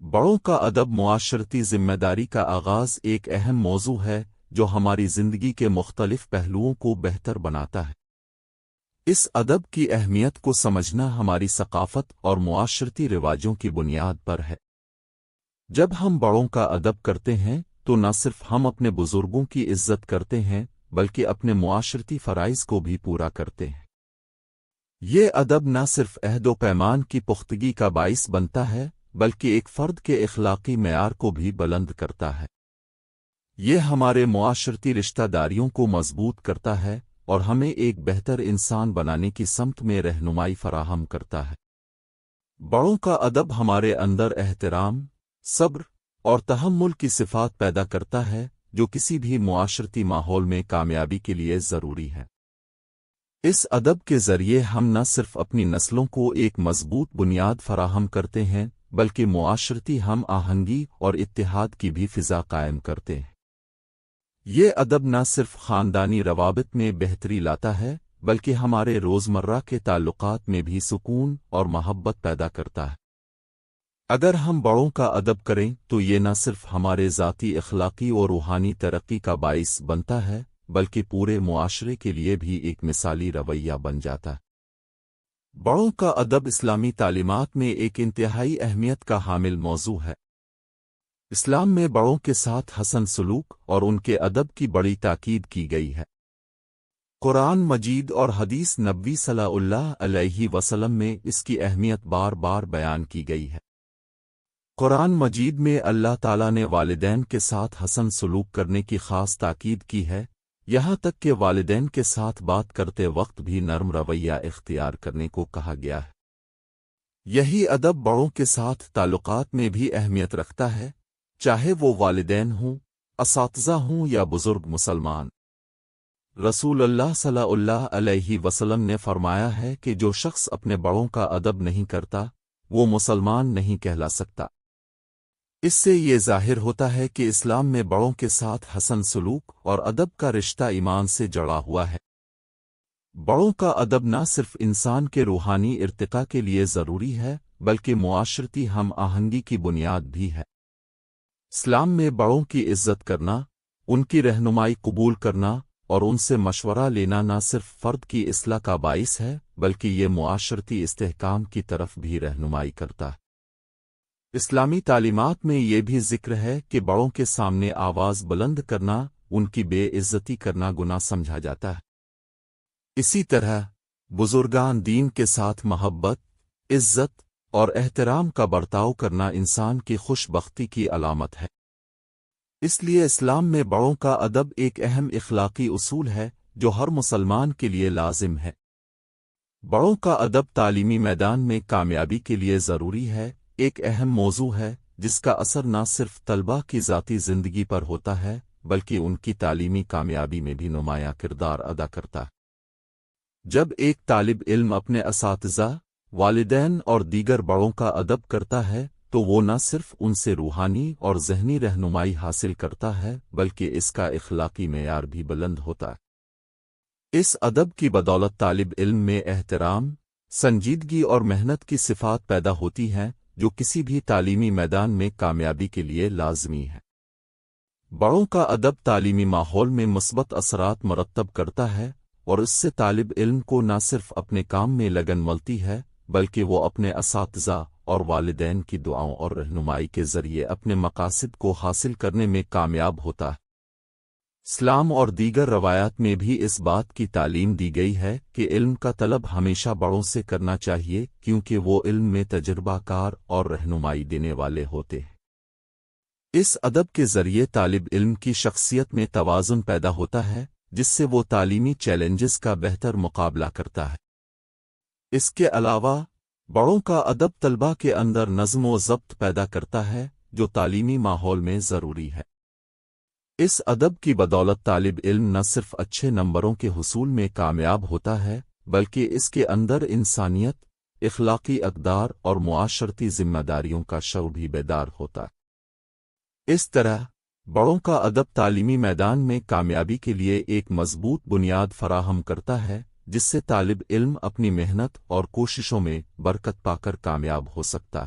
بڑوں کا ادب معاشرتی ذمہ داری کا آغاز ایک اہم موضوع ہے جو ہماری زندگی کے مختلف پہلوؤں کو بہتر بناتا ہے۔ اس ادب کی اہمیت کو سمجھنا ہماری ثقافت اور معاشرتی رواجوں کی بنیاد پر ہے۔ جب ہم بڑوں کا ادب کرتے ہیں تو نہ صرف ہم اپنے بزرگوں کی عزت کرتے ہیں بلکہ اپنے معاشرتی فرائض کو بھی پورا کرتے ہیں۔ یہ ادب نہ صرف عہد و پیمان کی پختگی کا باعث بنتا ہے بلکہ ایک فرد کے اخلاقی معیار کو بھی بلند کرتا ہے۔ یہ ہمارے معاشرتی رشتہ داریوں کو مضبوط کرتا ہے اور ہمیں ایک بہتر انسان بنانے کی سمت میں رہنمائی فراہم کرتا ہے۔ بڑوں کا ادب ہمارے اندر احترام، صبر اور تحمل کی صفات پیدا کرتا ہے جو کسی بھی معاشرتی ماحول میں کامیابی کے لیے ضروری ہے۔ اس ادب کے ذریعے ہم نہ صرف اپنی نسلوں کو ایک مضبوط بنیاد فراہم کرتے ہیں بلکہ معاشرتی ہم آہنگی اور اتحاد کی بھی فضا قائم کرتے ہیں۔ یہ ادب نہ صرف خاندانی روابط میں بہتری لاتا ہے بلکہ ہمارے روزمرہ کے تعلقات میں بھی سکون اور محبت پیدا کرتا ہے۔ اگر ہم بڑوں کا ادب کریں تو یہ نہ صرف ہمارے ذاتی اخلاقی اور روحانی ترقی کا باعث بنتا ہے بلکہ پورے معاشرے کے لیے بھی ایک مثالی رویہ بن جاتا ہے۔ بڑوں کا ادب اسلامی تعلیمات میں ایک انتہائی اہمیت کا حامل موضوع ہے۔ اسلام میں بڑوں کے ساتھ حسن سلوک اور ان کے ادب کی بڑی تاکید کی گئی ہے۔ قرآن مجید اور حدیث نبوی صلی اللہ علیہ وسلم میں اس کی اہمیت بار بار بیان کی گئی ہے۔ قرآن مجید میں اللہ تعالیٰ نے والدین کے ساتھ حسن سلوک کرنے کی خاص تاکید کی ہے، یہاں تک کہ والدین کے ساتھ بات کرتے وقت بھی نرم رویہ اختیار کرنے کو کہا گیا ہے۔ یہی ادب بڑوں کے ساتھ تعلقات میں بھی اہمیت رکھتا ہے، چاہے وہ والدین ہوں، اساتذہ ہوں یا بزرگ مسلمان۔ رسول اللہ صلی اللہ علیہ وسلم نے فرمایا ہے کہ جو شخص اپنے بڑوں کا ادب نہیں کرتا وہ مسلمان نہیں کہلا سکتا۔ اس سے یہ ظاہر ہوتا ہے کہ اسلام میں بڑوں کے ساتھ حسن سلوک اور ادب کا رشتہ ایمان سے جڑا ہوا ہے۔ بڑوں کا ادب نہ صرف انسان کے روحانی ارتقاء کے لیے ضروری ہے بلکہ معاشرتی ہم آہنگی کی بنیاد بھی ہے۔ اسلام میں بڑوں کی عزت کرنا، ان کی رہنمائی قبول کرنا اور ان سے مشورہ لینا نہ صرف فرد کی اصلاح کا باعث ہے بلکہ یہ معاشرتی استحکام کی طرف بھی رہنمائی کرتا ہے۔ اسلامی تعلیمات میں یہ بھی ذکر ہے کہ بڑوں کے سامنے آواز بلند کرنا، ان کی بے عزتی کرنا گناہ سمجھا جاتا ہے۔ اسی طرح بزرگان دین کے ساتھ محبت، عزت اور احترام کا برتاؤ کرنا انسان کی خوش بختی کی علامت ہے۔ اس لیے اسلام میں بڑوں کا ادب ایک اہم اخلاقی اصول ہے جو ہر مسلمان کے لیے لازم ہے۔ بڑوں کا ادب تعلیمی میدان میں کامیابی کے لیے ضروری ہے، ایک اہم موضوع ہے جس کا اثر نہ صرف طلباء کی ذاتی زندگی پر ہوتا ہے بلکہ ان کی تعلیمی کامیابی میں بھی نمایاں کردار ادا کرتا ہے۔ جب ایک طالب علم اپنے اساتذہ، والدین اور دیگر بڑوں کا ادب کرتا ہے تو وہ نہ صرف ان سے روحانی اور ذہنی رہنمائی حاصل کرتا ہے بلکہ اس کا اخلاقی معیار بھی بلند ہوتا ہے۔ اس ادب کی بدولت طالب علم میں احترام، سنجیدگی اور محنت کی صفات پیدا ہوتی ہیں جو کسی بھی تعلیمی میدان میں کامیابی کے لیے لازمی ہے۔ بڑوں کا ادب تعلیمی ماحول میں مثبت اثرات مرتب کرتا ہے اور اس سے طالب علم کو نہ صرف اپنے کام میں لگن ملتی ہے بلکہ وہ اپنے اساتذہ اور والدین کی دعاؤں اور رہنمائی کے ذریعے اپنے مقاصد کو حاصل کرنے میں کامیاب ہوتا ہے۔ اسلام اور دیگر روایات میں بھی اس بات کی تعلیم دی گئی ہے کہ علم کا طلب ہمیشہ بڑوں سے کرنا چاہیے کیونکہ وہ علم میں تجربہ کار اور رہنمائی دینے والے ہوتے ہیں۔ اس ادب کے ذریعے طالب علم کی شخصیت میں توازن پیدا ہوتا ہے جس سے وہ تعلیمی چیلنجز کا بہتر مقابلہ کرتا ہے۔ اس کے علاوہ بڑوں کا ادب طلباء کے اندر نظم و ضبط پیدا کرتا ہے جو تعلیمی ماحول میں ضروری ہے۔ اس ادب کی بدولت طالب علم نہ صرف اچھے نمبروں کے حصول میں کامیاب ہوتا ہے بلکہ اس کے اندر انسانیت، اخلاقی اقدار اور معاشرتی ذمہ داریوں کا شعور بھی بیدار ہوتا ہے۔ اس طرح بڑوں کا ادب تعلیمی میدان میں کامیابی کے لیے ایک مضبوط بنیاد فراہم کرتا ہے جس سے طالب علم اپنی محنت اور کوششوں میں برکت پا کر کامیاب ہو سکتا ہے۔